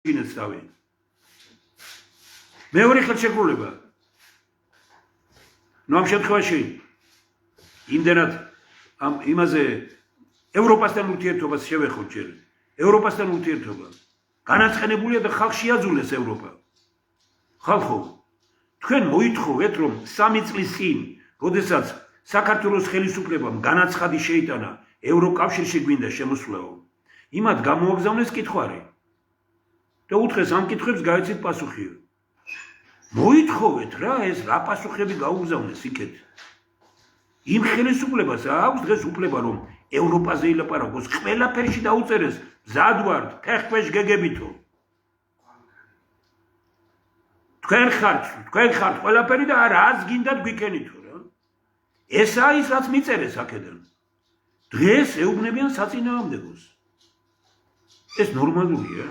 გინეს თავი. მეორე ხელშეკრულება. ნუ ამ შემთხვევაში იმდენად ამ იმაზე ევროპასთან ურთიერთობას შევეხოთ ჯერ. ევროპასთან ურთიერთობა განაცხენებულია და ხალხს შეაძულეს ევროპა. ხალხო, თქვენ მოითხოვეთ, რომ 3 წლის წინ, როდესაც საქართველოს ხელისუფლებამ განაცხადი შეიტანა ევროკავშირში გვინდა შემოსვლაო, იმათ გამოაგზავნეს კითხვარი. და უთხრეს ამ კითხვებს გაეცით პასუხი. მოითხოვეთ რა, ეს რა პასუხები გაუგზავნეს იქეთ. იმ ხელისუფლებას აქვს დღეს უფლება, რომ ევროპაზე ილაპარაკოს, ყველაფერში დაუწერეს, მზად ვართ, ფეხქვეშ გეგებითო. თქვენ ხართ ყველაფერი და რას გინდათ გვიქენითო რა. ესაა ის, რაც მიწერეს აქედან. დღეს ეუბნებიან საწინააღმდეგოს. ეს ნორმალურია?